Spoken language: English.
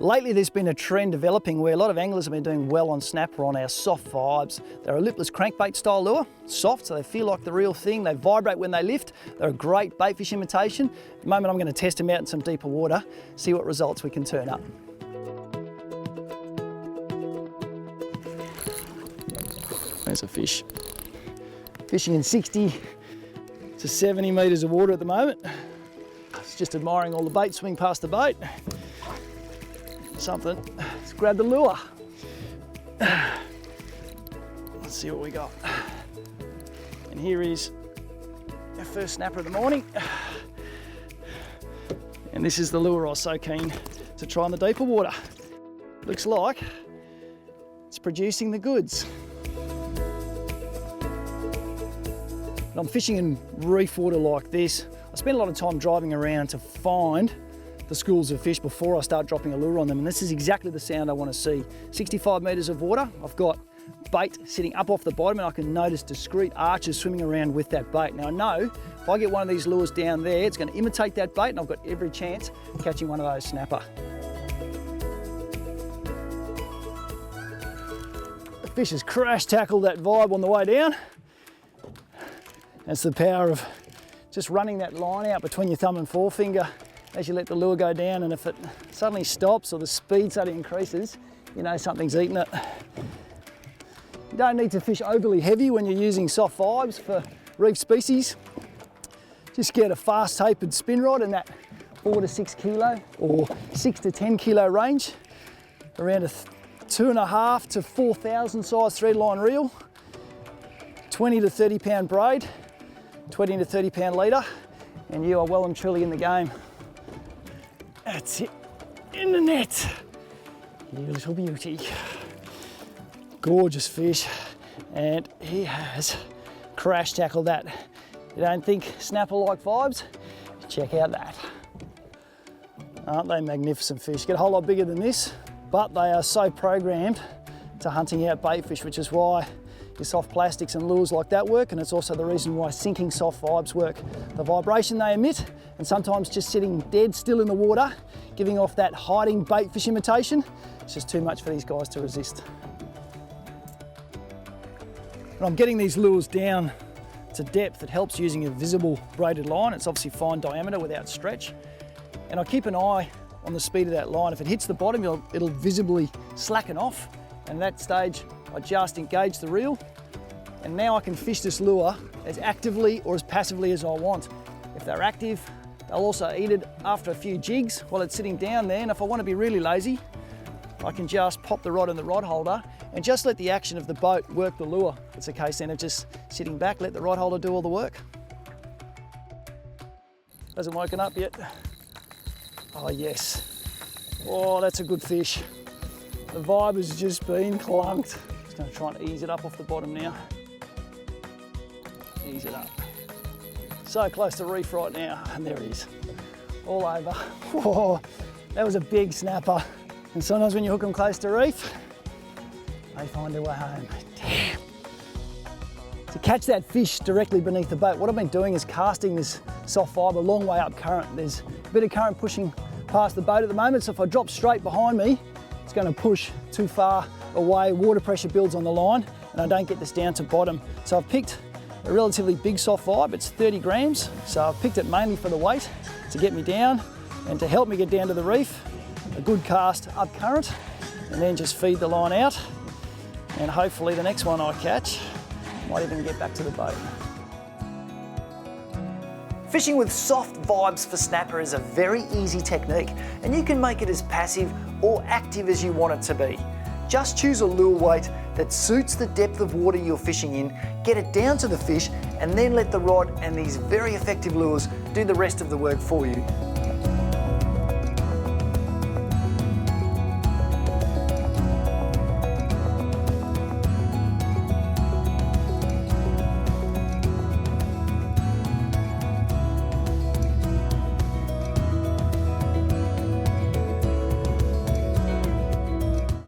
Lately there's been a trend developing where a lot of anglers have been doing well on snapper on our soft vibes. They're a lipless crankbait style lure, soft so they feel like the real thing, they vibrate when they lift, they're a great baitfish imitation. At the moment I'm going to test them out in some deeper water, see what results we can turn up. There's a fish. Fishing in 60 to 70 metres of water at the moment. It's just admiring all the bait swing past the boat. Something, let's grab the lure. Let's see what we got. And here is our first snapper of the morning. And this is the lure I was so keen to try in the deeper water. Looks like it's producing the goods. And I'm fishing in reef water like this. I spend a lot of time driving around to find the schools of fish before I start dropping a lure on them, and this is exactly the sound I want to see. 65 metres of water, I've got bait sitting up off the bottom and I can notice discrete arches swimming around with that bait. Now I know if I get one of these lures down there, it's going to imitate that bait and I've got every chance of catching one of those snapper. The fish has crash tackled that vibe on the way down. That's the power of just running that line out between your thumb and forefinger as you let the lure go down, and if it suddenly stops or the speed suddenly increases, you know something's eating it. You don't need to fish overly heavy when you're using soft vibes for reef species. Just get a fast tapered spin rod in that 4 to 6 kilo or 6 to 10 kilo range, around a 2.5 to 4,000 size threadline reel, 20 to 30 pound braid, 20 to 30 pound leader, and you are well and truly in the game. That's it, in the net. You little beauty. Gorgeous fish, and he has crash tackled that. You don't think snapper like vibes? Check out that. Aren't they magnificent fish? Get a whole lot bigger than this, but they are so programmed to hunting out bait fish, which is why your soft plastics and lures like that work, and it's also the reason why sinking soft vibes work. The vibration they emit, and sometimes just sitting dead still in the water, giving off that hiding bait fish imitation, it's just too much for these guys to resist. And I'm getting these lures down to depth. It helps using a visible braided line. It's obviously fine diameter without stretch. And I keep an eye on the speed of that line. If it hits the bottom, it'll visibly slacken off. And at that stage, I just engage the reel, and now I can fish this lure as actively or as passively as I want. If they're active, they'll also eat it after a few jigs while it's sitting down there, and if I want to be really lazy, I can just pop the rod in the rod holder and just let the action of the boat work the lure. It's a case then of just sitting back, let the rod holder do all the work. Hasn't woken up yet. Oh yes. Oh, that's a good fish. The vibe has just been clunked. Just going to try and ease it up off the bottom now. Ease it up. So close to reef right now, and there he is. All over. Whoa, that was a big snapper. And sometimes when you hook them close to reef, they find their way home. Damn. To catch that fish directly beneath the boat, what I've been doing is casting this soft vibe a long way up current. There's a bit of current pushing past the boat at the moment, so if I drop straight behind me, it's going to push too far away, water pressure builds on the line, and I don't get this down to bottom. So I've picked a relatively big soft vibe, it's 30 grams, so I've picked it mainly for the weight to get me down and to help me get down to the reef. A good cast up current, and then just feed the line out, and hopefully the next one I catch might even get back to the boat. Fishing with soft vibes for snapper is a very easy technique, and you can make it as passive or active as you want it to be. Just choose a lure weight that suits the depth of water you're fishing in, get it down to the fish, and then let the rod and these very effective lures do the rest of the work for you.